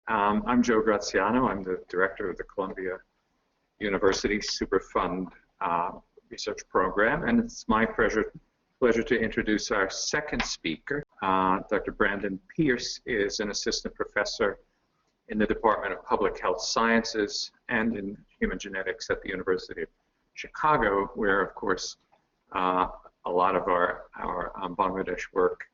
I'm Joe Graziano. I'm the director of the Columbia University Superfund Research Program, and it's my pleasure to introduce our second speaker. Dr. Brandon Pierce is an assistant professor in the Department of Public Health Sciences and in human genetics at the University of Chicago, where, of course, a lot of our Bangladesh work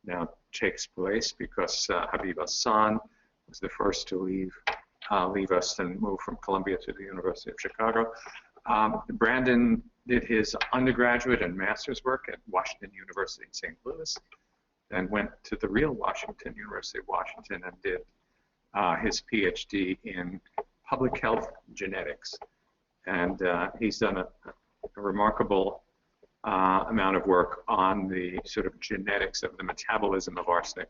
now takes place, because Habib Hassan was the first to leave us and move from Columbia to the University of Chicago. Brandon did his undergraduate and master's work at Washington University in St. Louis, then went to the real Washington, University of Washington, and did his PhD in public health genetics. And he's done a remarkable amount of work on the sort of genetics of the metabolism of arsenic,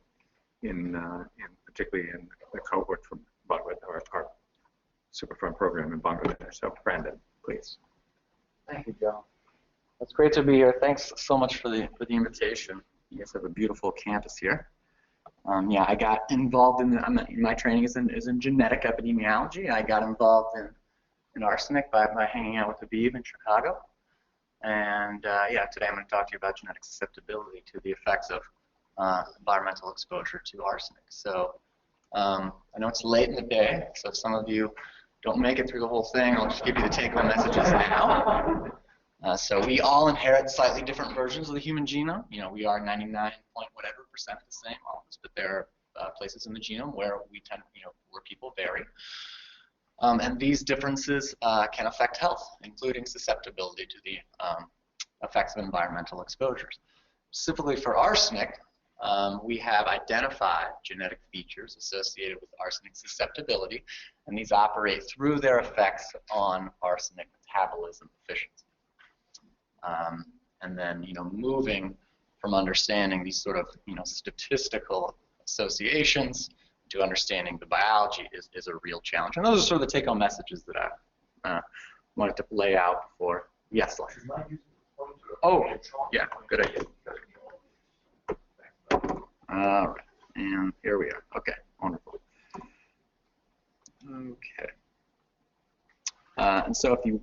particularly in the cohort from Bangladesh, our Superfund program in Bangladesh. So, Brandon, please. Thank you, Joe. It's great to be here. Thanks so much for the invitation. You guys have a beautiful campus here. Yeah, I got involved in my training is in genetic epidemiology. I got involved in arsenic by hanging out with Habib in Chicago. And yeah, today I'm going to talk to you about genetic susceptibility to the effects of environmental exposure to arsenic. So I know it's late in the day, so if some of you don't make it through the whole thing, I'll just give you the take-home messages now. So we all inherit slightly different versions of the human genome. You know, we are 99 point whatever % the same, all of us, but there are places in the genome where we tend, where people vary. And these differences can affect health, including susceptibility to the effects of environmental exposures. Specifically for arsenic, we have identified genetic features associated with arsenic susceptibility, and these operate through their effects on arsenic metabolism efficiency. And then, moving from understanding these sort of, statistical associations to understanding the biology is a real challenge. And those are sort of the take-home messages that I wanted to lay out for. Yes, Larry. Oh, yeah, good idea. All right, and here we are. Okay, wonderful. Okay. And so if you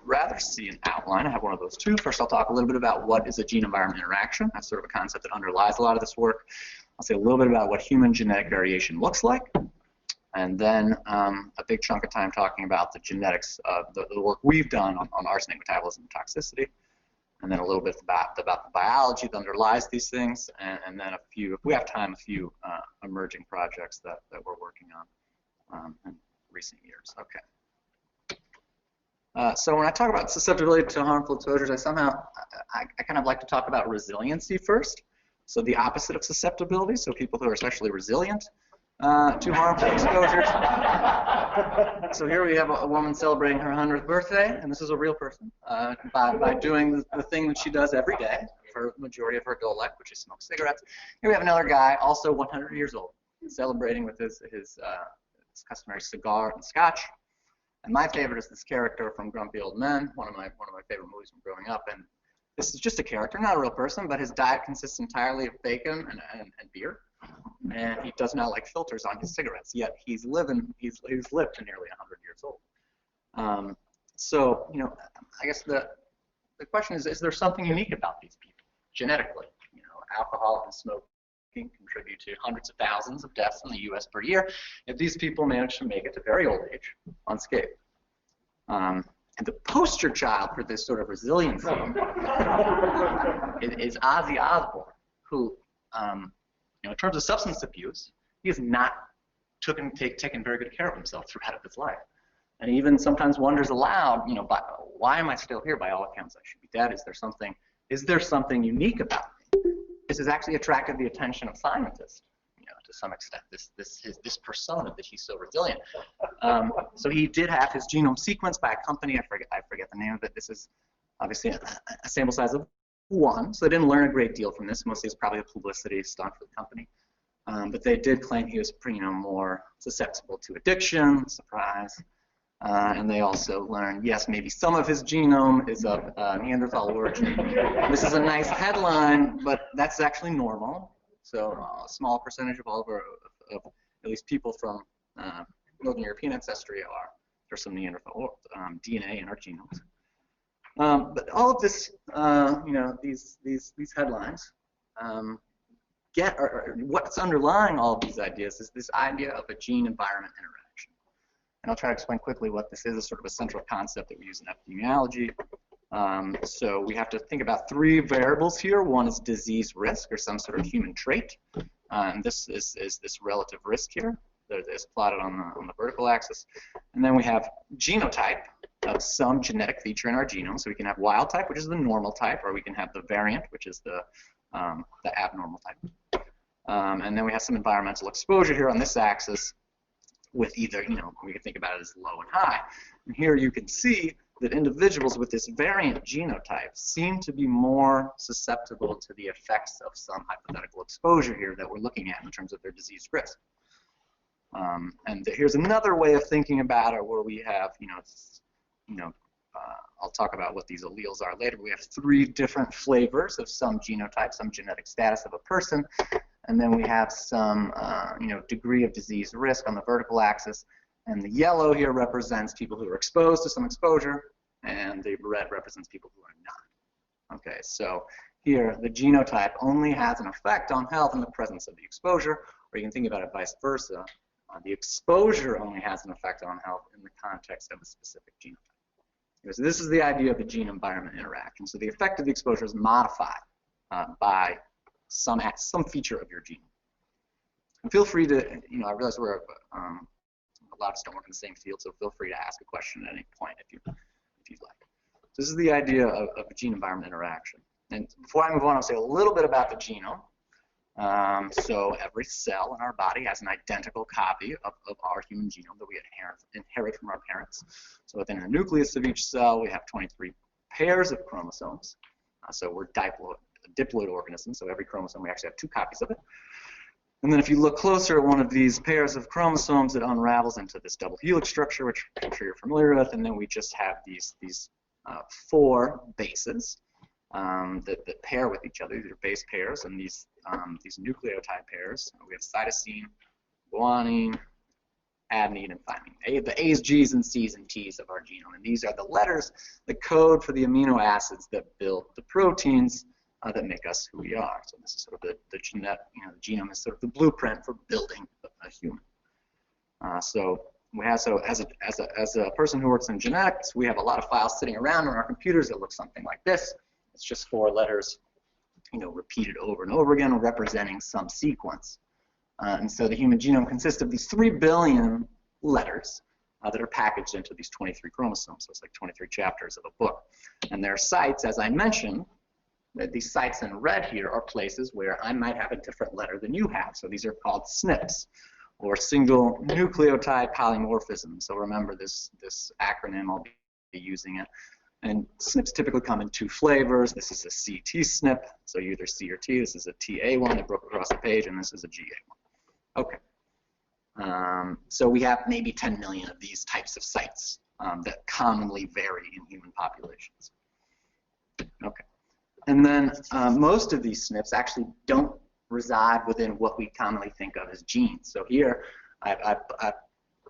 rather see an outline, I have one of those too. First, I'll talk a little bit about what is a gene-environment interaction. That's sort of a concept that underlies a lot of this work. I'll say a little bit about what human genetic variation looks like, and then a big chunk of time talking about the genetics of the work we've done on arsenic metabolism and toxicity, and then a little bit about the biology that underlies these things, and then a few, if we have time, a few emerging projects that we're working on in recent years. Okay. So when I talk about susceptibility to harmful exposures, I kind of like to talk about resiliency first. So the opposite of susceptibility, so people who are especially resilient to harmful exposures. So here we have a woman celebrating her 100th birthday, and this is a real person, by doing the thing that she does every day for the majority of her adult life, which is smoke cigarettes. Here we have another guy, also 100 years old, celebrating with his customary cigar and scotch. And my favorite is this character from Grumpy Old Men, one of my favorite movies from growing up. And this is just a character, not a real person, but his diet consists entirely of bacon and beer. And he does not like filters on his cigarettes, yet he's lived to nearly 100 years old. So, I guess the question is there something unique about these people genetically? Alcohol and smoking contribute to hundreds of thousands of deaths in the U.S. per year. If these people manage to make it to very old age unscathed. And the poster child for this sort of resiliency is Ozzy Osbourne, who, in terms of substance abuse, he has not taken very good care of himself throughout his life. And he even sometimes wonders aloud, why am I still here? By all accounts, I should be dead. Is there something unique about me? This has actually attracted the attention of scientists, to some extent. This persona that he's so resilient. So he did have his genome sequenced by a company. I forget the name of it. This is obviously a sample size of 1, so they didn't learn a great deal from this. Mostly it's probably a publicity stunt for the company. But they did claim he was, more susceptible to addiction. Surprise. And they also learned, yes, maybe some of his genome is of Neanderthal origin. This is a nice headline, but that's actually normal. So a small percentage of all of at least people from Northern European ancestry there's some Neanderthal DNA in our genomes. But all of this, these headlines what's underlying all of these ideas is this idea of a gene-environment interaction. And I'll try to explain quickly what this is. It's sort of a central concept that we use in epidemiology. So we have to think about three variables here. One is disease risk, or some sort of human trait. And this is this relative risk here that is plotted on the vertical axis. And then we have genotype of some genetic feature in our genome. So we can have wild type, which is the normal type, or we can have the variant, which is the abnormal type. And then we have some environmental exposure here on this axis with either, we can think about it as low and high. And here you can see that individuals with this variant genotype seem to be more susceptible to the effects of some hypothetical exposure here that we're looking at in terms of their disease risk. And here's another way of thinking about it where we have, I'll talk about what these alleles are later. We have three different flavors of some genotype, some genetic status of a person, and then we have some, degree of disease risk on the vertical axis. And the yellow here represents people who are exposed to some exposure, and the red represents people who are not. Okay, so here the genotype only has an effect on health in the presence of the exposure, or you can think about it vice versa. The exposure only has an effect on health in the context of a specific genotype. So this is the idea of the gene-environment interaction. So the effect of the exposure is modified by some feature of your genome. And feel free to, I realize a lot of us don't work in the same field, so feel free to ask a question at any point if you'd like. So this is the idea of a gene-environment interaction. And before I move on, I'll say a little bit about the genome. So every cell in our body has an identical copy of our human genome that we inherit from our parents. So within the nucleus of each cell, we have 23 pairs of chromosomes. So we're diploid organisms, so every chromosome, we actually have 2 copies of it. And then if you look closer at one of these pairs of chromosomes, it unravels into this double helix structure, which I'm sure you're familiar with, and then we just have these 4 bases that pair with each other. These are base pairs, and these nucleotide pairs. We have cytosine, guanine, adenine, and thymine. The A's, G's, and C's and T's of our genome, and these are the letters that code for the amino acids that build the proteins that make us who we are. So this is sort of the genome is sort of the blueprint for building a human. So as a person who works in genetics, we have a lot of files sitting around on our computers that look something like this. It's just 4 letters, repeated over and over again, representing some sequence. And so the human genome consists of these 3 billion letters that are packaged into these 23 chromosomes. So it's like 23 chapters of a book. And there are sites, as I mentioned, these sites in red here are places where I might have a different letter than you have. So these are called SNPs, or single nucleotide polymorphism. So remember this acronym, I'll be using it. And SNPs typically come in 2 flavors. This is a CT SNP, so either C or T. This is a TA one that broke across the page, and this is a GA one. Okay. So we have maybe 10 million of these types of sites that commonly vary in human populations. Okay. And then most of these SNPs actually don't reside within what we commonly think of as genes. So here I've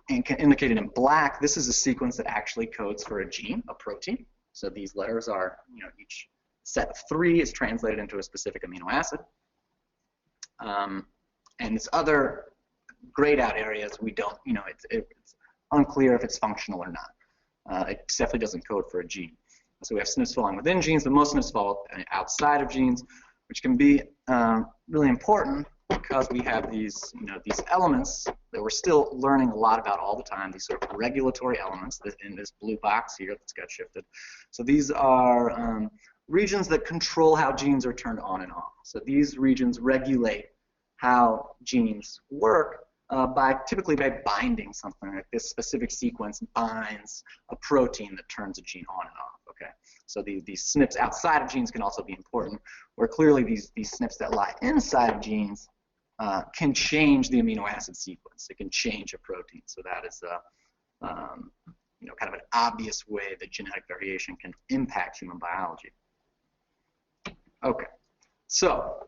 indicated in black, this is a sequence that actually codes for a gene, a protein. So these letters are, each set of 3 is translated into a specific amino acid. And this other grayed out areas, we don't, it's unclear if it's functional or not. It definitely doesn't code for a gene. So we have SNPs falling within genes, but most SNPs fall outside of genes, which can be really important because we have these elements that we're still learning a lot about all the time, these sort of regulatory elements in this blue box here that's got shifted. So these are regions that control how genes are turned on and off. So these regions regulate how genes work typically by binding something. Like this specific sequence binds a protein that turns a gene on and off. Okay, so these SNPs outside of genes can also be important, where clearly these SNPs that lie inside of genes can change the amino acid sequence. It can change a protein. So that is kind of an obvious way that genetic variation can impact human biology. Okay, so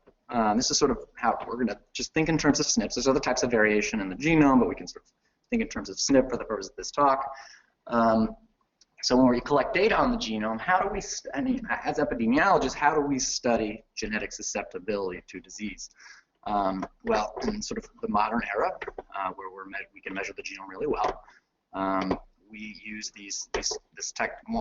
this is sort of how we're going to just think in terms of SNPs. There's other types of variation in the genome, but we can sort of think in terms of SNP for the purpose of this talk. So when we collect data on the genome, how do we, as epidemiologists, how do we study genetic susceptibility to disease? Well, in sort of the modern era, where we can measure the genome really well, we use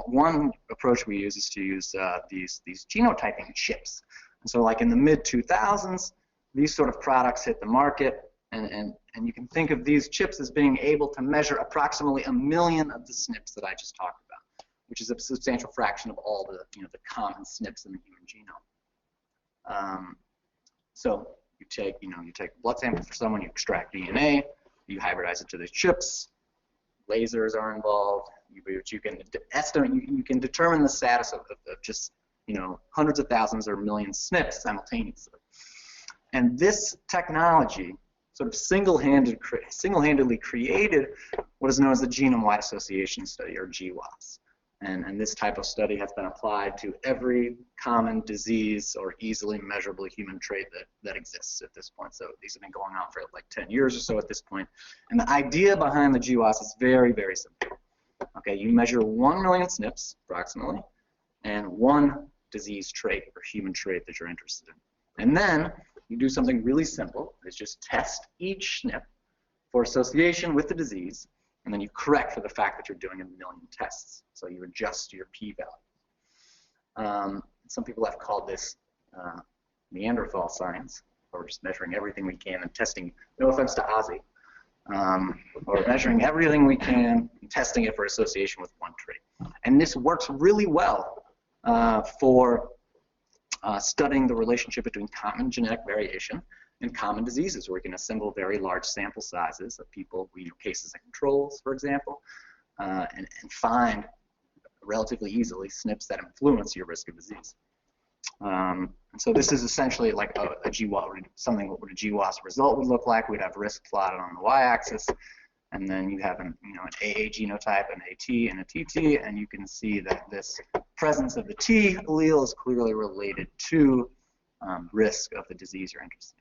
one approach we use is to use these genotyping chips. And so like in the mid-2000s, these sort of products hit the market, and you can think of these chips as being able to measure approximately 1 million of the SNPs that I just talked about, which is a substantial fraction of all the the common SNPs in the human genome. So you take a blood sample for someone, you extract DNA, you hybridize it to these chips. Lasers are involved. You can estimate, you can determine the status of just hundreds of thousands or millions SNPs simultaneously. And this technology sort of single-handedly created what is known as the Genome-Wide Association Study, or GWAS. And this type of study has been applied to every common disease or easily measurable human trait that exists at this point. So these have been going on for like 10 years or so at this point. And the idea behind the GWAS is very, very simple. Okay, you measure 1 million SNPs, approximately, and one disease trait or human trait that you're interested in. And then you do something really simple. It's just test each SNP for association with the disease, and then you correct for the fact that you're doing 1 million tests. So you adjust your p-value. Some people have called this Neanderthal science, or just measuring everything we can and testing, no offense to Ozzy, or measuring everything we can and testing it for association with one trait. And this works really well for studying the relationship between common genetic variation and common diseases, where we can assemble very large sample sizes of people, cases and controls, for example, and find relatively easily SNPs that influence your risk of disease. And so this is essentially like a GWAS, something what a GWAS result would look like. We'd have risk plotted on the y-axis, and then you have an AA genotype, an AT, and a TT, and you can see that this presence of the T allele is clearly related to risk of the disease you're interested in.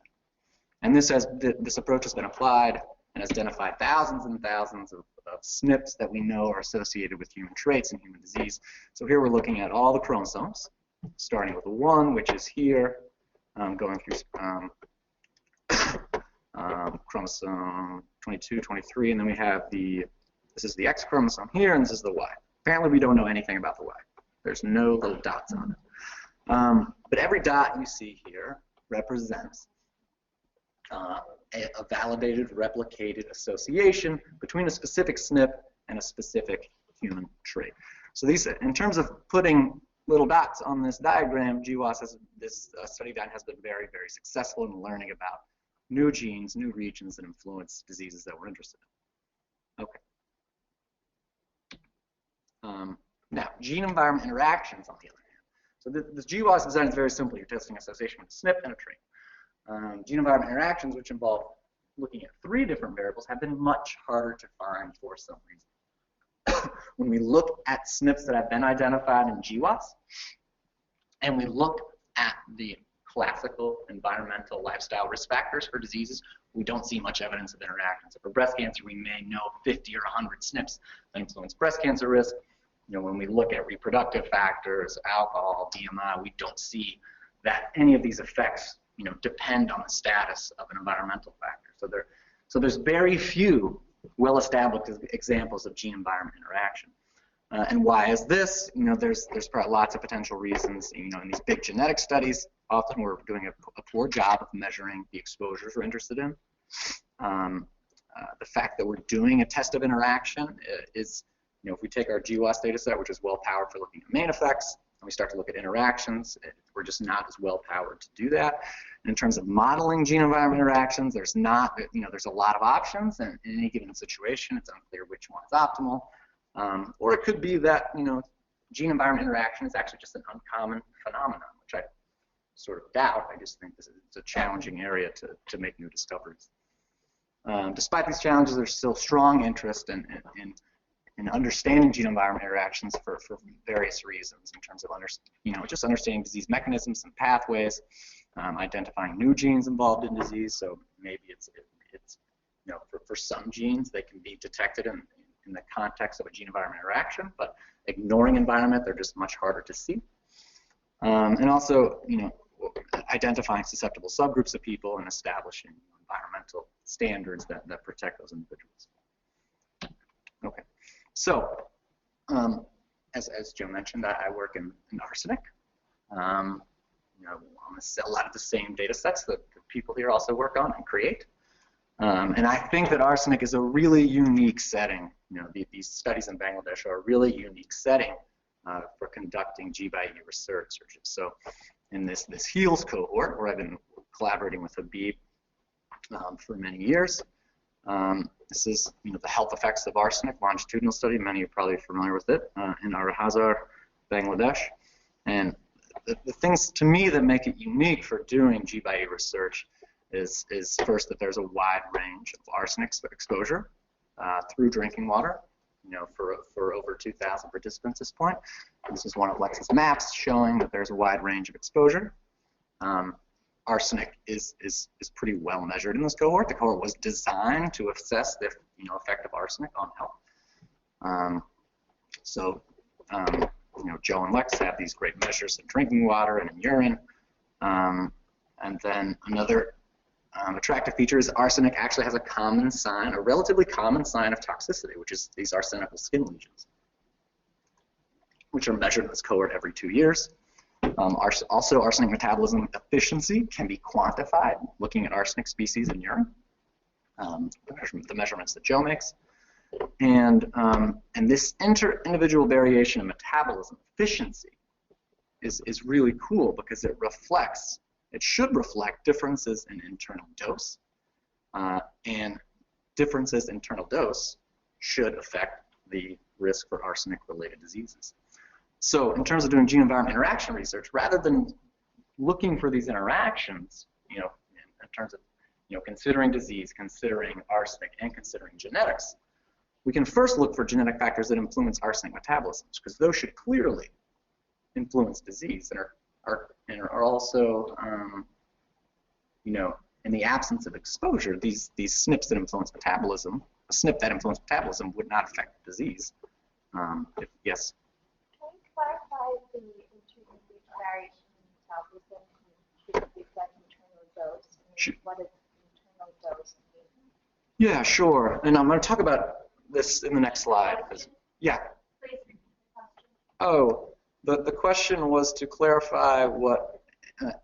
And this approach has been applied and has identified thousands and thousands of SNPs that we know are associated with human traits and human disease. So here we're looking at all the chromosomes, starting with the 1, which is here, going through chromosome 22, 23, and then we have this is the X chromosome here, and this is the Y. Apparently we don't know anything about the Y. There's no little dots on it. But every dot you see here represents a validated, replicated association between a specific SNP and a specific human trait. So these, in terms of putting little dots on this diagram, GWAS, this study design has been very, very successful in learning about new genes, new regions that influence diseases that we're interested in. Okay. Now, gene-environment interactions, on the other hand. So this GWAS design is very simple. You're testing association with a SNP and a trait. Gene-environment interactions, which involve looking at 3 different variables, have been much harder to find for some reason. When we look at SNPs that have been identified in GWAS, and we look at the classical environmental lifestyle risk factors for diseases, we don't see much evidence of interaction. So for breast cancer, we may know 50 or 100 SNPs that influence breast cancer risk. When we look at reproductive factors, alcohol, BMI, we don't see that any of these effects depend on the status of an environmental factor. So there's very few well-established examples of gene-environment interaction. And why is this? There's probably lots of potential reasons. In these big genetic studies, often we're doing a poor job of measuring the exposures we're interested in. The fact that we're doing a test of interaction is, if we take our GWAS data set, which is well-powered for looking at main effects, and we start to look at interactions, we're just not as well-powered to do that. And in terms of modeling gene-environment interactions, there's not, there's a lot of options, and in any given situation, it's unclear which one is optimal. Or it could be that, gene-environment interaction is actually just an uncommon phenomenon, which I sort of doubt. I just think it's a challenging area to make new discoveries. Despite these challenges, there's still strong interest in understanding gene-environment interactions for various reasons, in terms of just understanding disease mechanisms and pathways, identifying new genes involved in disease. So maybe it's for some genes, they can be detected in the context of a gene-environment interaction, but ignoring environment, they're just much harder to see. And also, identifying susceptible subgroups of people and establishing environmental standards that protect those individuals. Okay, so as Joe mentioned, I work in arsenic. On a lot of the same data sets that the people here also work on and create. And I think that arsenic is a really unique setting. These studies in Bangladesh are a really unique setting for conducting G/E research. So in this HEALS cohort, where I've been collaborating with Habib for many years, this is the health effects of arsenic longitudinal study. Many are probably familiar with it in Hazar, Bangladesh. And the things to me that make it unique for doing G/E research is first that there's a wide range of arsenic exposure through drinking water. For over 2,000 participants at this point. This is one of Lex's maps showing that there's a wide range of exposure. Arsenic is pretty well measured in this cohort. The cohort was designed to assess the effect of arsenic on health. Joe and Lex have these great measures in drinking water and in urine. And then another attractive feature is arsenic actually has a relatively common sign of toxicity, which is these arsenical skin lesions, which are measured in this cohort every 2 years. Also, arsenic metabolism efficiency can be quantified looking at arsenic species in urine, the measurements that Joe makes. And this inter-individual variation in metabolism efficiency is really cool because it should reflect differences in internal dose, and differences in internal dose should affect the risk for arsenic-related diseases. So in terms of doing gene-environment interaction research, rather than looking for these interactions, in terms of considering disease, considering arsenic, and considering genetics, we can first look for genetic factors that influence arsenic metabolism, because those should clearly influence disease and are also, in the absence of exposure, these SNPs that influence metabolism, a SNP that influences metabolism would not affect disease. Yes? Can you clarify the inter-individual variation in metabolism and that internal dose? What does internal dose mean? Yeah, sure. And I'm going to talk about this in the next slide. Yeah. Please. Oh, the question was to clarify what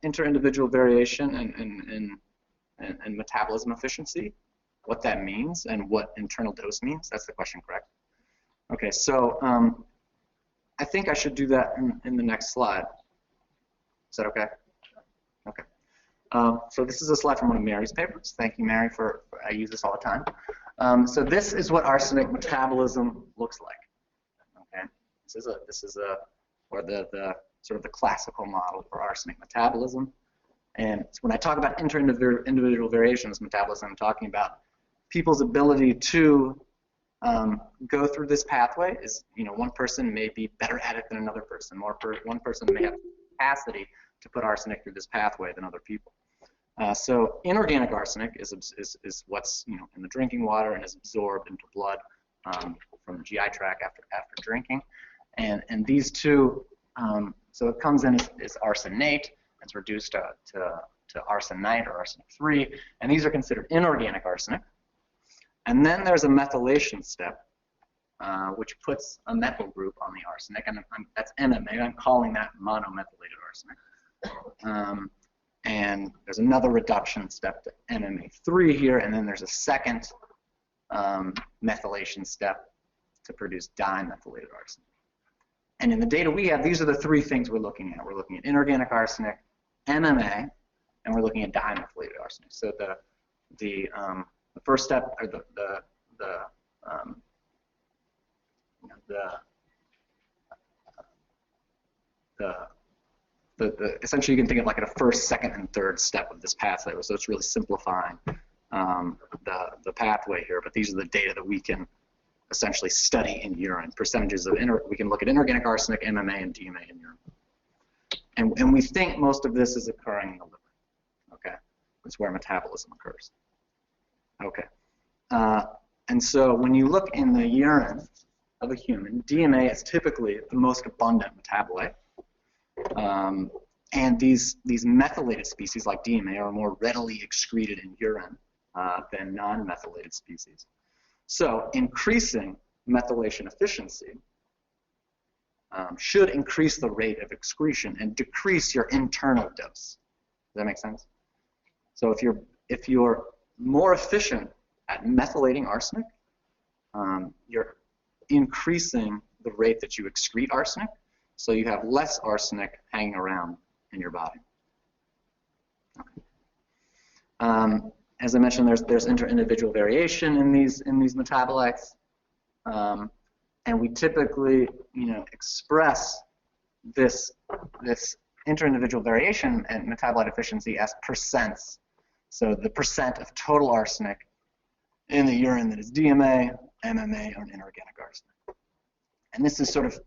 inter-individual variation and metabolism efficiency, what that means, and what internal dose means. That's the question, correct? Okay, so I think I should do that in the next slide. Is that okay? Okay. So this is a slide from one of Mary's papers. Thank you, Mary, I use this all the time. So this is what arsenic metabolism looks like. Okay, this is the sort of the classical model for arsenic metabolism. And when I talk about inter-individual variations metabolism, I'm talking about people's ability to go through this pathway. Is one person may be better at it than another person. One person may have capacity to put arsenic through this pathway than other people. So inorganic arsenic is what's in the drinking water and is absorbed into blood from the GI tract after drinking. And these two, so it comes in as arsenate. It's reduced to arsenite or arsenic 3, and these are considered inorganic arsenic. And then there's a methylation step, which puts a methyl group on the arsenic, and that's MMA. I'm calling that monomethylated arsenic. And there's another reduction step to MMA3 here, and then there's a second methylation step to produce dimethylated arsenic. And in the data we have, these are the three things we're looking at. We're looking at inorganic arsenic, MMA, and we're looking at dimethylated arsenic. So the first step, or essentially you can think of like a first, second, and third step of this pathway. So it's really simplifying the pathway here. But these are the data that we can essentially study in urine. Percentages of we can look at inorganic arsenic, MMA, and DMA in urine. And we think most of this is occurring in the liver. Okay, that's where metabolism occurs. Okay, And so when you look in the urine of a human, DMA is typically the most abundant metabolite. And these methylated species like DMA are more readily excreted in urine than non-methylated species. So increasing methylation efficiency should increase the rate of excretion and decrease your internal dose. Does that make sense? So if you're more efficient at methylating arsenic, you're increasing the rate that you excrete arsenic, so you have less arsenic hanging around in your body. Okay. As I mentioned, there's inter-individual variation in these metabolites, and we typically, express this inter-individual variation and metabolite efficiency as percents. So the percent of total arsenic in the urine that is DMA, MMA, or inorganic arsenic. And this is sort of,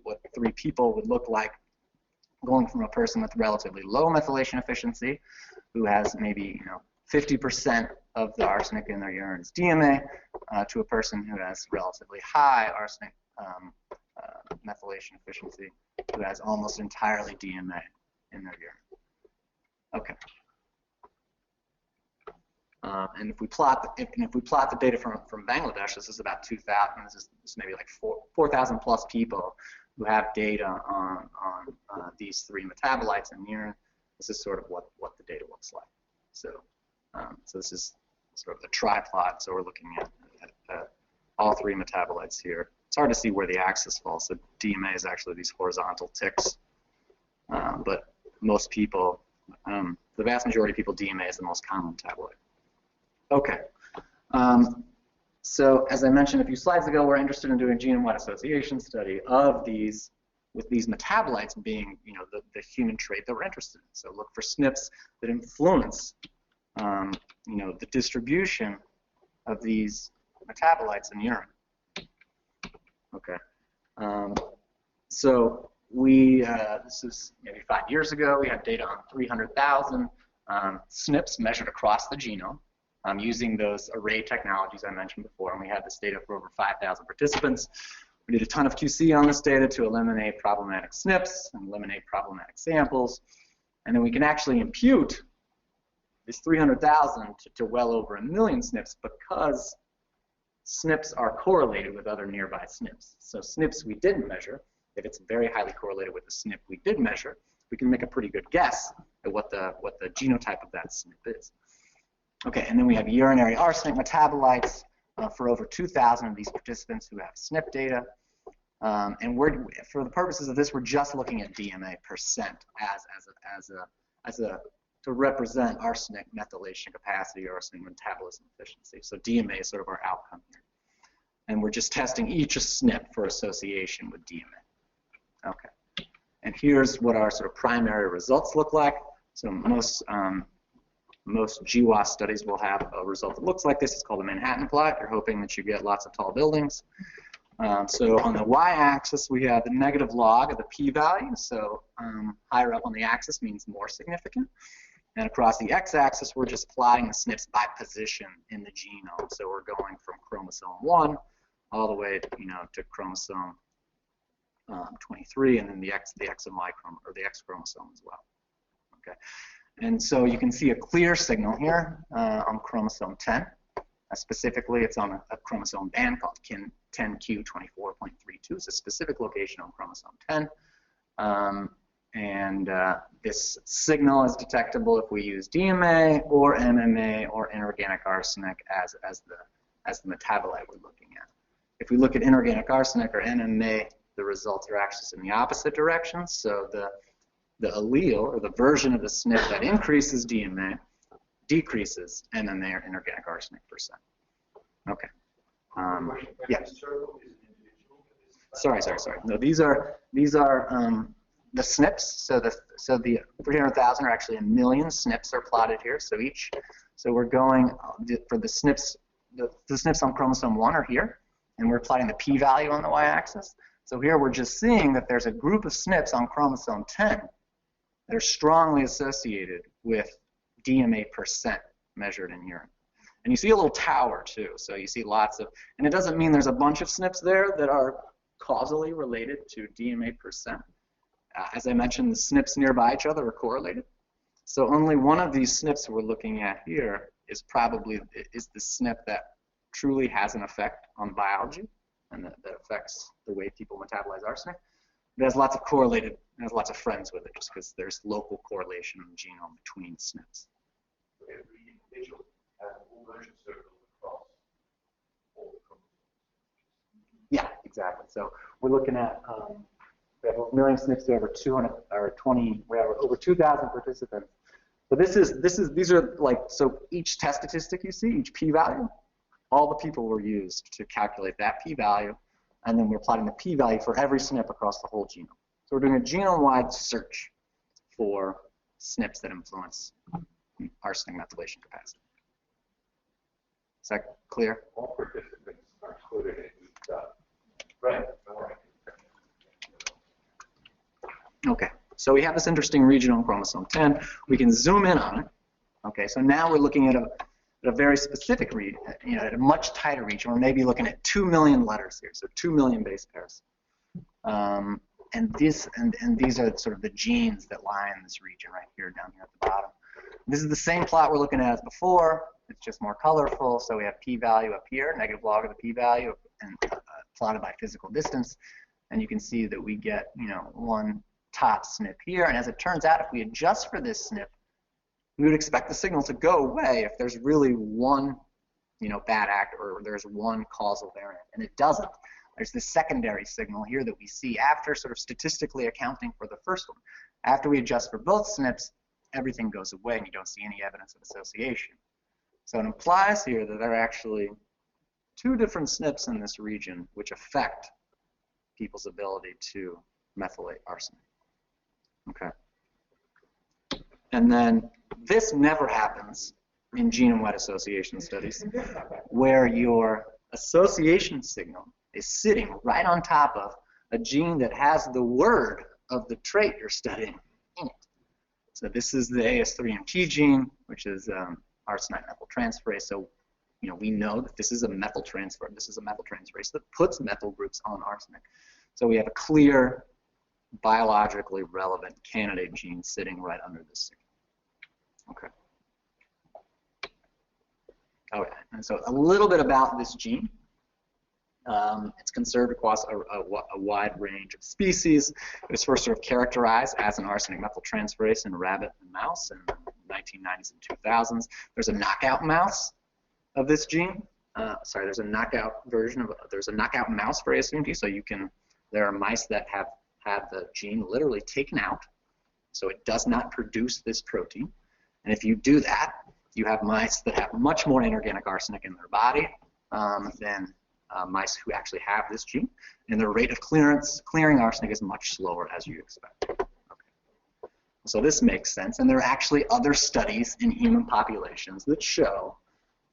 what three people would look like, going from a person with relatively low methylation efficiency, who has maybe, 50% of the arsenic in their urine is DMA, to a person who has relatively high arsenic methylation efficiency, who has almost entirely DMA in their urine. Okay. And if we plot the data from Bangladesh, this is about 2,000. This is maybe like 4,000 plus people who have data on these three metabolites in urine. This is sort of what the data looks like. So this is sort of the triplot. So we're looking at all three metabolites here. It's hard to see where the axis falls. So DMA is actually these horizontal ticks, but most people, the vast majority of people, DMA is the most common metabolite. Okay. So as I mentioned a few slides ago, we're interested in doing genome-wide association study of these, with these metabolites being, the human trait that we're interested in. So look for SNPs that influence, the distribution of these metabolites in urine. Okay. So this is maybe 5 years ago. We had data on 300,000 SNPs measured across the genome. Using those array technologies I mentioned before, and we had this data for over 5,000 participants. We did a ton of QC on this data to eliminate problematic SNPs and eliminate problematic samples, and then we can actually impute this 300,000 to well over 1 million SNPs because SNPs are correlated with other nearby SNPs. So SNPs we didn't measure, if it's very highly correlated with the SNP we did measure, we can make a pretty good guess at what the genotype of that SNP is. Okay, and then we have urinary arsenic metabolites for over 2,000 of these participants who have SNP data. And for the purposes of this, we're just looking at DMA percent to represent arsenic methylation capacity or arsenic metabolism efficiency. So DMA is sort of our outcome here. And we're just testing each SNP for association with DMA. Okay. And here's what our sort of primary results look like. So most GWAS studies will have a result that looks like this. It's called a Manhattan plot. You're hoping that you get lots of tall buildings. So on the y-axis, we have the negative log of the p-value. So higher up on the axis means more significant. And across the x-axis, we're just plotting the SNPs by position in the genome. So we're going from chromosome 1 all the way, to chromosome 23, and then the X and Y or the X chromosome as well. Okay. And so you can see a clear signal here on chromosome 10. Specifically, it's on a chromosome band called 10q24.32. It's a specific location on chromosome 10. This signal is detectable if we use DMA or MMA or inorganic arsenic as the metabolite we're looking at. If we look at inorganic arsenic or NMA, the results are actually in the opposite direction. So the allele, or the version of the SNP that increases DMA, decreases MMA or inorganic arsenic percent. Okay. Yeah. Sorry. No, these are the SNPs. So the 300,000 are actually 1 million SNPs are plotted here. So we're going for the SNPs. The SNPs on chromosome 1 are here, and we're plotting the p-value on the y-axis. So here we're just seeing that there's a group of SNPs on chromosome 10 that are strongly associated with DMA percent measured in urine. And you see a little tower too, so you see lots of, and it doesn't mean there's a bunch of SNPs there that are causally related to DMA percent. As I mentioned, the SNPs nearby each other are correlated. So only one of these SNPs we're looking at here is probably the SNP that truly has an effect on biology and that affects the way people metabolize arsenic. It has lots of correlated, it has lots of friends with it just because there's local correlation in the genome between SNPs. Every individual has all versions circled across all the chromosomes. Yeah, exactly. So we're looking at we have 1 million SNPs to over 200 or 20. We have over 2,000 participants. So these are like, so each test statistic you see, each p-value, all the people were used to calculate that p-value, and then we're plotting the p-value for every SNP across the whole genome. So we're doing a genome-wide search for SNPs that influence arsenic methylation capacity. Is that clear? All participants are included in each right. All right. Okay, so we have this interesting region on chromosome 10. We can zoom in on it. Okay, so now we're looking at a very specific region, at a much tighter region. We're maybe looking at 2 million letters here, so 2 million base pairs. And these are sort of the genes that lie in this region right here, down here at the bottom. This is the same plot we're looking at as before. It's just more colorful. So we have p-value up here, negative log of the p-value, and plotted by physical distance. And you can see that we get, one top SNP here. And as it turns out, if we adjust for this SNP, we would expect the signal to go away if there's really one, bad act or there's one causal variant. And it doesn't. There's this secondary signal here that we see after sort of statistically accounting for the first one. After we adjust for both SNPs, everything goes away and you don't see any evidence of association. So it implies here that there are actually 2 different SNPs in this region which affect people's ability to methylate arsenic. Okay. And then this never happens in genome-wide association studies, where your association signal is sitting right on top of a gene that has the word of the trait you're studying in it. So this is the AS3MT gene, which is arsenite methyltransferase. So we know that this is a methyltransfer. This is a methyltransferase that puts methyl groups on arsenic. So we have a clear, biologically relevant candidate gene sitting right under this signal. Okay. Okay. And so a little bit about this gene. It's conserved across a wide range of species. It was first sort of characterized as an arsenic methyltransferase in rabbit and mouse in the 1990s and 2000s. There's a knockout mouse of this gene. There's a knockout version of there's a knockout mouse for AS3MT. So there are mice that have had the gene literally taken out, so it does not produce this protein. And if you do that, you have mice that have much more inorganic arsenic in their body than mice who actually have this gene, and their rate of clearing arsenic is much slower, as you expect. Okay. So this makes sense, and there are actually other studies in human populations that show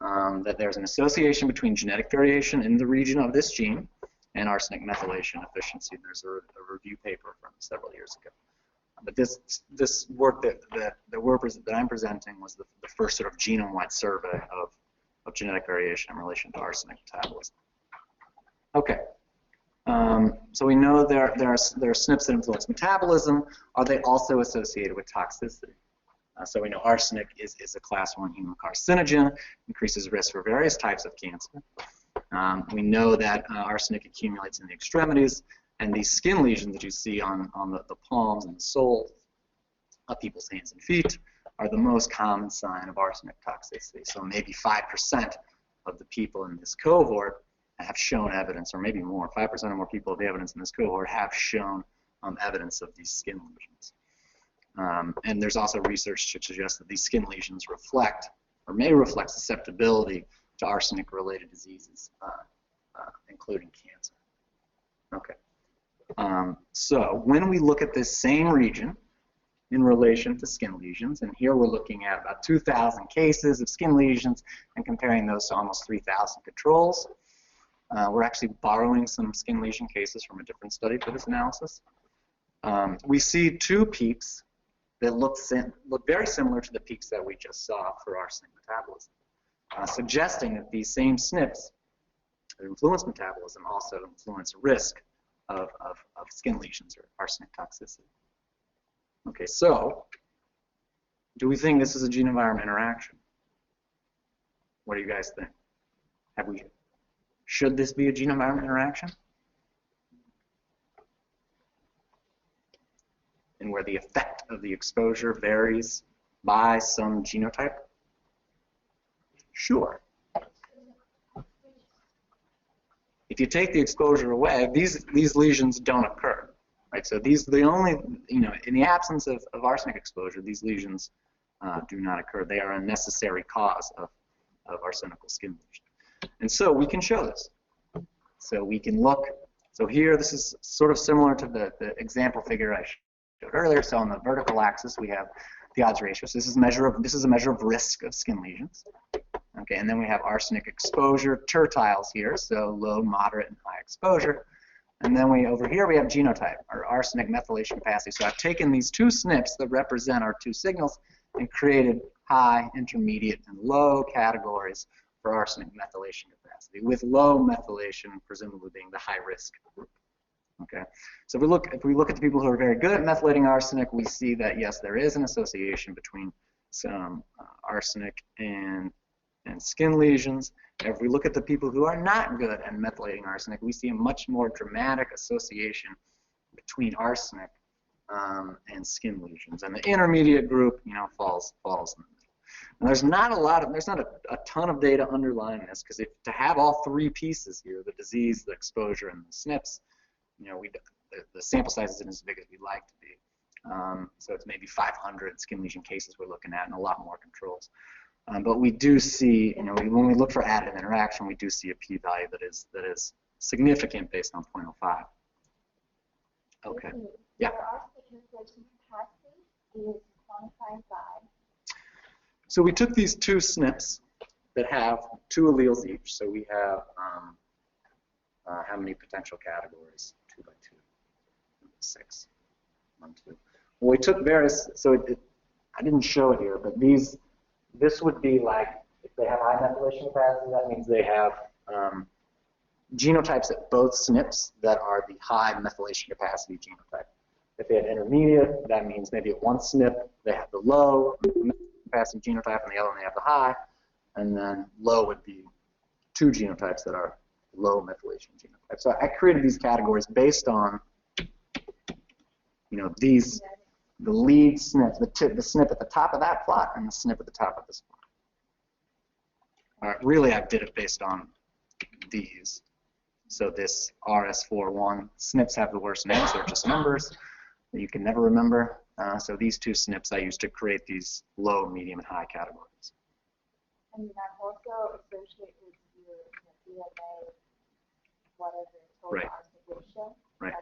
that there's an association between genetic variation in the region of this gene and arsenic methylation efficiency. There's a review paper from several years ago. But this work that I'm presenting was the first sort of genome-wide survey of genetic variation in relation to arsenic metabolism. Okay. So we know there are SNPs that influence metabolism. Are they also associated with toxicity? So we know arsenic is a class 1 human carcinogen, increases risk for various types of cancer. We know that arsenic accumulates in the extremities, and these skin lesions that you see on the palms and the soles of people's hands and feet are the most common sign of arsenic toxicity. So maybe 5% of the people in this cohort have shown evidence, or maybe more, 5% or more people of the evidence in this cohort have shown evidence of these skin lesions. And there's also research to suggest that these skin lesions reflect, or may reflect, susceptibility to arsenic-related diseases, including cancer. Okay. So when we look at this same region in relation to skin lesions, and here we're looking at about 2,000 cases of skin lesions and comparing those to almost 3,000 controls. We're actually borrowing some skin lesion cases from a different study for this analysis. We see 2 peaks that look very similar to the peaks that we just saw for arsenic metabolism. suggesting that these same SNPs that influence metabolism also influence risk of skin lesions or arsenic toxicity. Okay, so do we think this is a gene-environment interaction? What do you guys think? Should this be a gene-environment interaction? And where the effect of the exposure varies by some genotype? Sure. If you take the exposure away, these lesions don't occur, right? So the only, in the absence of arsenic exposure, these lesions do not occur. They are a necessary cause of arsenical skin lesion. And so we can show this. So we can look. So here, this is sort of similar to the example figure I showed earlier. So on the vertical axis, we have the odds ratio. So this is a measure of risk of skin lesions. Okay, and then we have arsenic exposure tertiles here, so low, moderate, and high exposure. And then over here we have genotype, or arsenic methylation capacity. So I've taken these two SNPs that represent our two signals and created high, intermediate, and low categories for arsenic methylation capacity, with low methylation presumably being the high-risk group. Okay, so if we look at the people who are very good at methylating arsenic, we see that yes, there is an association between some arsenic and skin lesions. If we look at the people who are not good at methylating arsenic, we see a much more dramatic association between arsenic and skin lesions. And the intermediate group, falls in the middle. And there's not a ton of data underlying this, because to have all three pieces here, the disease, the exposure, and the SNPs, the sample size isn't as big as we'd like to be. So it's maybe 500 skin lesion cases we're looking at, and a lot more controls. But we do see, when we look for additive interaction, we do see a p-value that is significant based on 0.05. Okay. Yeah. The arsenic methylation capacity is quantified by. So we took these two SNPs that have two alleles each. So we have how many potential categories? 2 by 2, 6, 1, 2. Well, we took various. So I didn't show it here, but this would be like, if they have high methylation capacity, that means they have genotypes at both SNPs that are the high methylation capacity genotype. If they have intermediate, that means maybe at one SNP they have the low capacity genotype, and the other one they have the high. And then low would be two genotypes that are low methylation genotypes. So I created these categories based on, the lead SNP, the SNP at the top of that plot and the SNP at the top of this plot. Really, I did it based on these. So this RS41, SNPs have the worst names. They're just numbers that you can never remember. So these two SNPs I used to create these low, medium, and high categories. And that also associated with your DNA, whatever total Right. arsenic ratio. Right.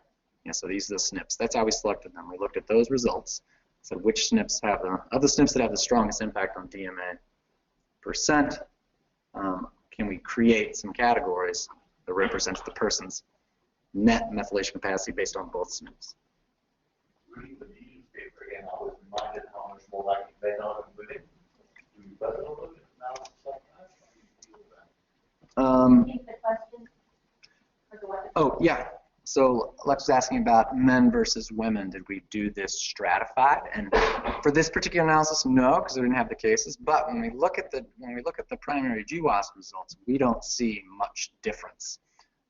Yeah, so these are the SNPs. That's how we selected them. We looked at those results. So which SNPs have of the SNPs that have the strongest impact on DMA percent, can we create some categories that represents the person's net methylation capacity based on both SNPs? Reading the newspaper again, I was reminded how much more likely men are than women to do better analysis like that. Repeat the question for the weapon. Oh, yeah. So Lex was asking about men versus women. Did we do this stratified? And for this particular analysis, no, because we didn't have the cases. But when we look at the primary GWAS results, we don't see much difference.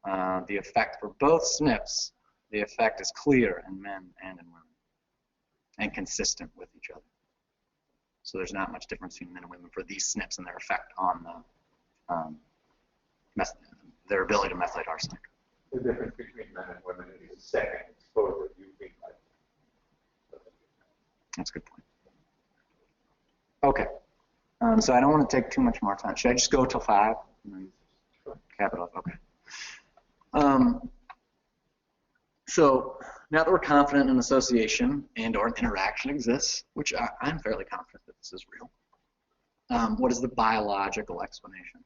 The effect for both SNPs, the effect is clear in men and in women, and consistent with each other. So there's not much difference between men and women for these SNPs and their effect on their ability to methylate arsenic. The difference between men and women is second exposure. You think like That's a good point. Okay. So I don't want to take too much more time. Should I just go till 5? Cap it off. Okay. So now that we're confident an association and/or an interaction exists, which I'm fairly confident that this is real, what is the biological explanation?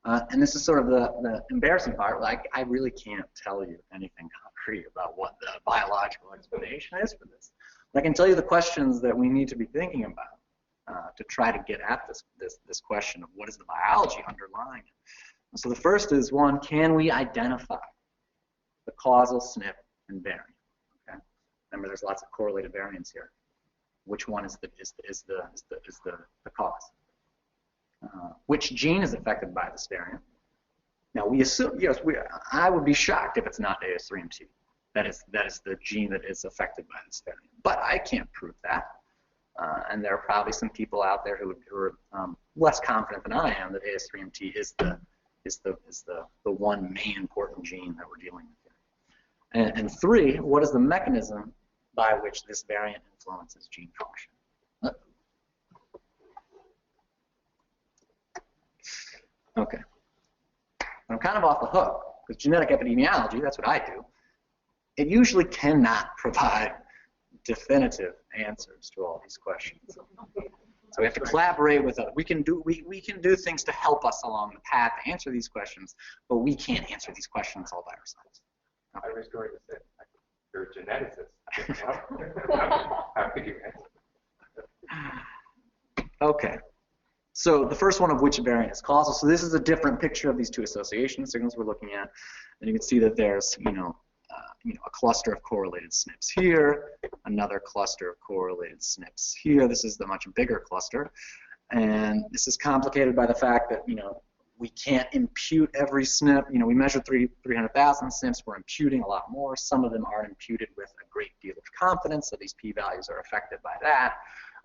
And this is sort of the embarrassing part. Like, I really can't tell you anything concrete about what the biological explanation is for this. But I can tell you the questions that we need to be thinking about to try to get at this question of what is the biology underlying it. So the first is, one, can we identify the causal SNP and variant? Okay. Remember, there's lots of correlated variants here. Which one is the cause? Which gene is affected by this variant? Now we assume, yes, I would be shocked if it's not AS3MT. That is the gene that is affected by this variant. But I can't prove that. And there are probably some people out there who are less confident than I am that AS3MT is the one main important gene that we're dealing with here. And three, what is the mechanism by which this variant influences gene function? Okay. I'm kind of off the hook because genetic epidemiology, that's what I do. It usually cannot provide definitive answers to all these questions. So we have to collaborate with others. We can do things to help us along the path to answer these questions, but we can't answer these questions all by ourselves. I was going to say, you're a geneticist. How could you answer? Okay. So the first one of which variant is causal. So this is a different picture of these two association signals we're looking at, and you can see that there's a cluster of correlated SNPs here, another cluster of correlated SNPs here. This is the much bigger cluster, and this is complicated by the fact that we can't impute every SNP. We measured 300,000 SNPs. We're imputing a lot more. Some of them aren't imputed with a great deal of confidence, so these p-values are affected by that.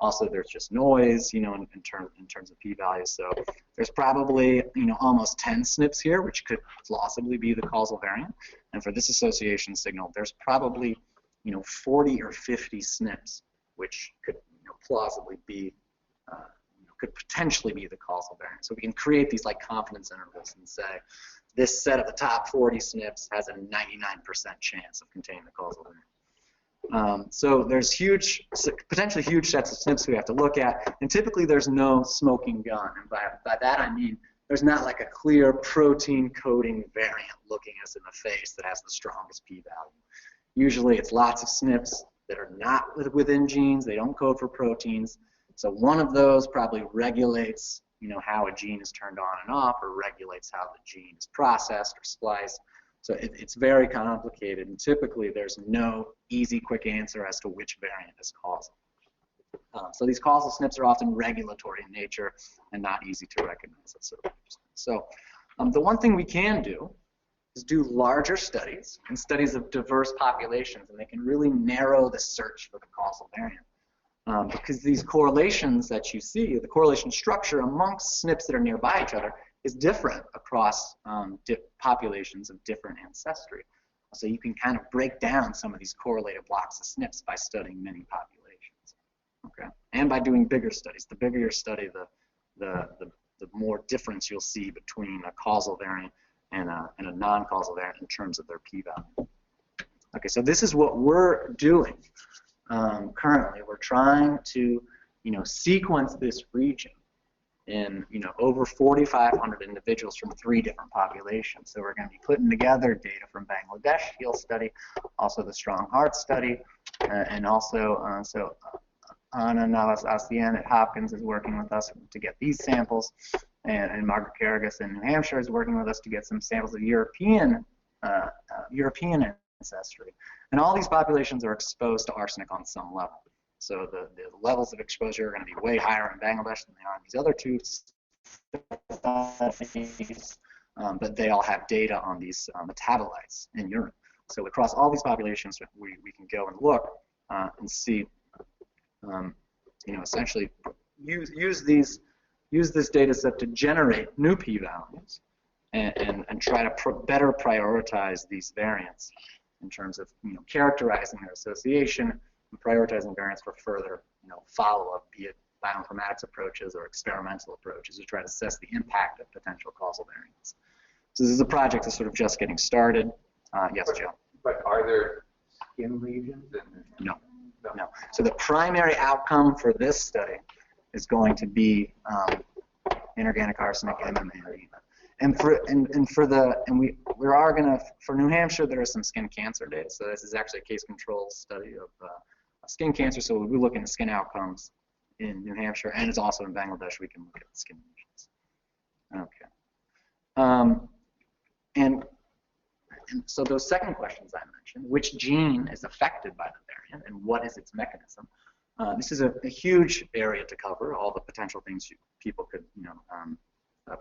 Also, there's just noise, in terms of p-values. So there's probably, almost 10 SNPs here, which could plausibly be the causal variant. And for this association signal, there's probably, 40 or 50 SNPs, which could, plausibly be, could potentially be the causal variant. So we can create these like confidence intervals and say, this set of the top 40 SNPs has a 99% chance of containing the causal variant. So there's potentially huge sets of SNPs we have to look at, and typically there's no smoking gun. And by that I mean there's not like a clear protein coding variant looking us in the face that has the strongest p-value. Usually it's lots of SNPs that are not within genes. They don't code for proteins. So one of those probably regulates, how a gene is turned on and off, or regulates how the gene is processed or spliced. So it's very complicated, and typically there's no easy, quick answer as to which variant is causal. So these causal SNPs are often regulatory in nature and not easy to recognize. That's sort of interesting. So the one thing we can do is do larger studies and studies of diverse populations, and they can really narrow the search for the causal variant. Because these correlations that you see, the correlation structure amongst SNPs that are nearby each other, is different across populations of different ancestry. So you can kind of break down some of these correlated blocks of SNPs by studying many populations, okay? And by doing bigger studies. The bigger your study, the more difference you'll see between a causal variant and a non-causal variant in terms of their p-value. Okay, so this is what we're doing currently. We're trying to, sequence this region in over 4,500 individuals from 3 different populations. So we're going to be putting together data from Bangladesh field study, also the Strong Heart study, and also Anna Navas-Asian at Hopkins is working with us to get these samples, and Margaret Carragus in New Hampshire is working with us to get some samples of European ancestry. And all these populations are exposed to arsenic on some level. So the levels of exposure are going to be way higher in Bangladesh than they are in these other 2 studies, but they all have data on these metabolites in urine. So across all these populations, we can go and look and see, essentially use this data set to generate new p-values and try to better prioritize these variants in terms of characterizing their association and prioritizing variants for further follow-up, be it bioinformatics approaches or experimental approaches to try to assess the impact of potential causal variants. So this is a project that's sort of just getting started. Yes, Joe? But are there skin lesions? No. So the primary outcome for this study is going to be inorganic arsenic MMA edema. For New Hampshire, there is some skin cancer data. So this is actually a case control study of skin cancer. So we'll be looking at skin outcomes in New Hampshire, and it's also in Bangladesh. We can look at skin lesions. Okay. And so those second questions I mentioned, which gene is affected by the variant and what is its mechanism? This is a huge area to cover, all the potential things people could,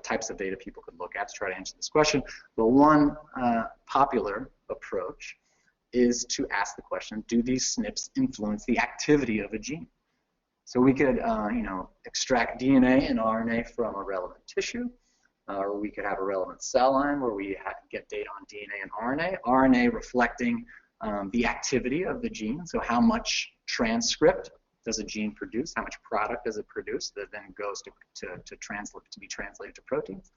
types of data people could look at to try to answer this question. The one popular approach is to ask the question, do these SNPs influence the activity of a gene? So we could, extract DNA and RNA from a relevant tissue, or we could have a relevant cell line where we get data on DNA and RNA. RNA reflecting the activity of the gene, so how much transcript does a gene produce, how much product does it produce that then goes to be translated to proteins.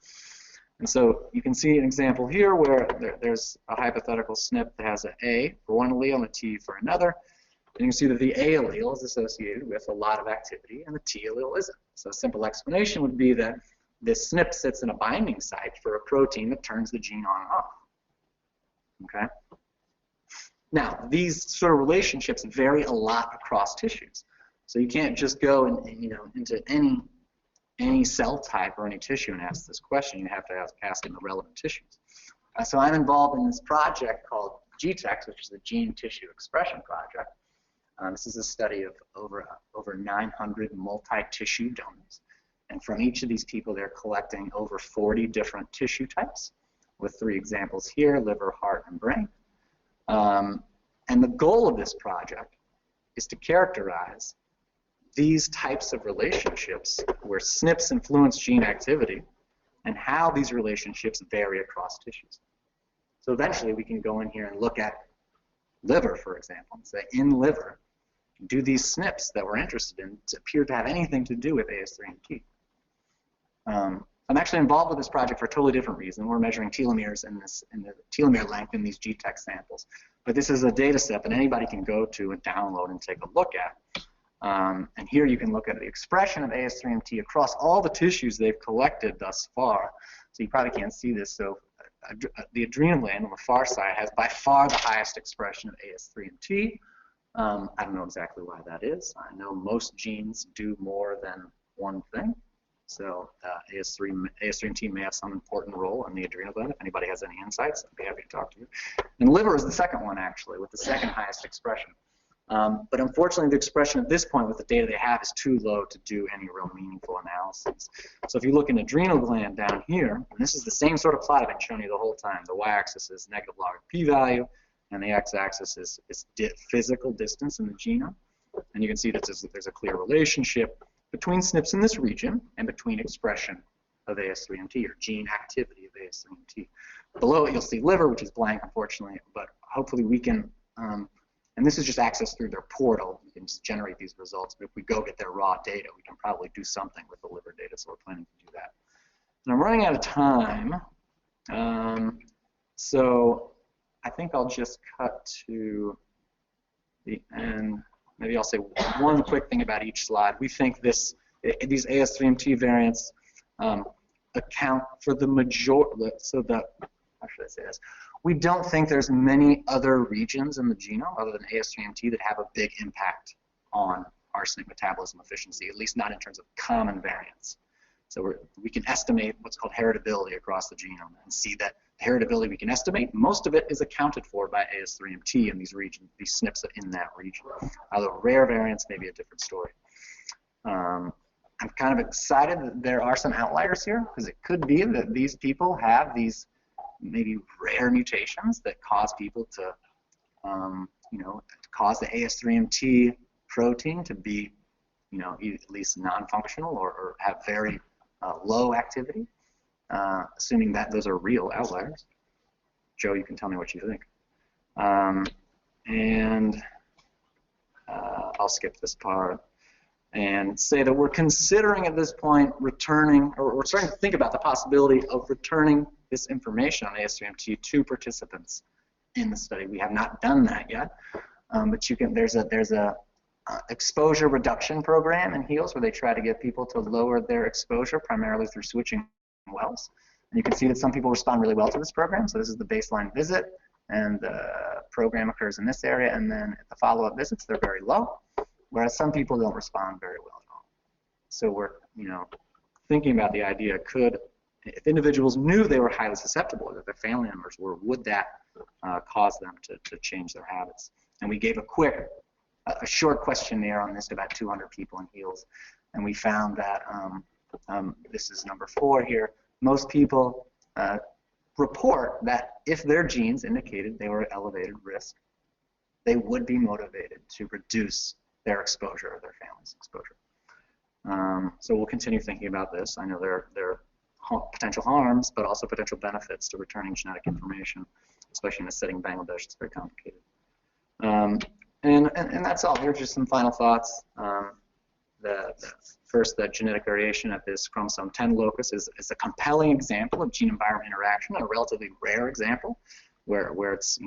And so you can see an example here where there's a hypothetical SNP that has an A for one allele and a T for another. And you can see that the A allele is associated with a lot of activity and the T allele isn't. So a simple explanation would be that this SNP sits in a binding site for a protein that turns the gene on and off. Okay? Now, these sort of relationships vary a lot across tissues. So you can't just go into any cell type or any tissue and ask this question. You have to ask in the relevant tissues. So I'm involved in this project called GTEx, which is the Gene Tissue Expression Project. This is a study of over 900 multi-tissue donors. And from each of these people, they're collecting over 40 different tissue types, with 3 examples here, liver, heart, and brain. And the goal of this project is to characterize these types of relationships where SNPs influence gene activity and how these relationships vary across tissues. So eventually we can go in here and look at liver, for example, and say in liver, do these SNPs that we're interested in appear to have anything to do with AS3MT? I'm actually involved with this project for a totally different reason. We're measuring telomeres in the telomere length in these GTEx samples. But this is a data set that anybody can go to and download and take a look at. And here you can look at the expression of AS3MT across all the tissues they've collected thus far. So you probably can't see this. So the adrenal gland on the far side has by far the highest expression of AS3MT. I don't know exactly why that is. I know most genes do more than one thing. So AS3MT may have some important role in the adrenal gland. If anybody has any insights, I'd be happy to talk to you. And liver is the second one, actually, with the second highest expression. But unfortunately, the expression at this point with the data they have is too low to do any real meaningful analysis. So if you look in adrenal gland down here, and this is the same sort of plot I've been showing you the whole time. The y-axis is negative log of p-value, and the x-axis is physical distance in the genome. And you can see that there's a clear relationship between SNPs in this region and between expression of AS3MT, or gene activity of AS3MT. Below it, you'll see liver, which is blank, unfortunately, but hopefully we can, and this is just access through their portal. We can just generate these results, but if we go get their raw data, we can probably do something with the liver data, so we're planning to do that. And I'm running out of time, so I think I'll just cut to the end. Maybe I'll say one quick thing about each slide. We think these AS3MT variants account for the majority, how should I say this? We don't think there's many other regions in the genome other than AS3MT that have a big impact on arsenic metabolism efficiency, at least not in terms of common variants. So we can estimate what's called heritability across the genome and see that the heritability we can estimate, most of it is accounted for by AS3MT in these regions, these SNPs in that region. Although rare variants may be a different story. I'm kind of excited that there are some outliers here, because it could be that these people have these maybe rare mutations that cause people to, cause the AS3MT protein to be, at least non-functional or have very low activity, assuming that those are real outliers. Joe, you can tell me what you think. I'll skip this part and say that we're considering at this point returning, or we're starting to think about the possibility of returning this information on AS3MT to participants in the study. We have not done that yet, but there's a exposure reduction program in HEALS where they try to get people to lower their exposure primarily through switching wells. And you can see that some people respond really well to this program. So this is the baseline visit, and the program occurs in this area, and then at the follow-up visits they're very low, whereas some people don't respond very well at all. So we're, thinking about the idea, if individuals knew they were highly susceptible, or that their family members were, would that cause them to change their habits? And we gave a short questionnaire on this to about 200 people in HEALS, and we found that, this is number 4 here, most people report that if their genes indicated they were at elevated risk, they would be motivated to reduce their exposure or their family's exposure. So we'll continue thinking about this. I know there are potential harms, but also potential benefits to returning genetic information, especially in a setting Bangladesh. It's very complicated. And that's all. Here are just some final thoughts. First, that genetic variation at this chromosome 10 locus is a compelling example of gene-environment interaction, and a relatively rare example where it's,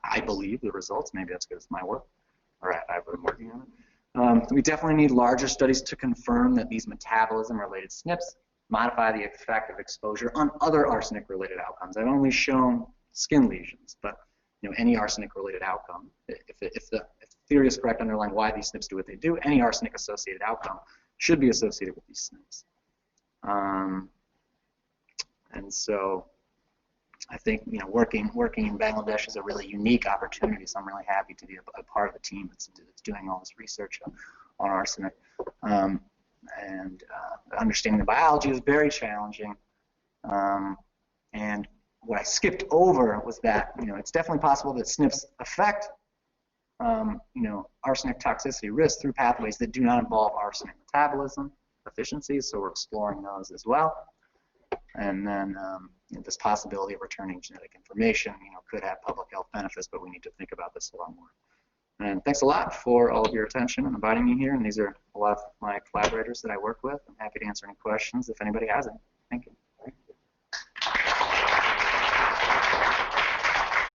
I believe the results, maybe that's good as my work, or I've been working on it. We definitely need larger studies to confirm that these metabolism-related SNPs modify the effect of exposure on other arsenic-related outcomes. I've only shown skin lesions, but any arsenic-related outcome, if the theory is correct underlying why these SNPs do what they do, any arsenic-associated outcome should be associated with these SNPs. And so I think working in Bangladesh is a really unique opportunity. So I'm really happy to be a part of the team that's doing all this research on arsenic. And understanding the biology is very challenging. And what I skipped over was that it's definitely possible that SNPs affect arsenic toxicity risk through pathways that do not involve arsenic metabolism efficiencies. So we're exploring those as well. And then this possibility of returning genetic information, could have public health benefits, but we need to think about this a lot more. And thanks a lot for all of your attention and inviting me here. And these are a lot of my collaborators that I work with. I'm happy to answer any questions if anybody has any.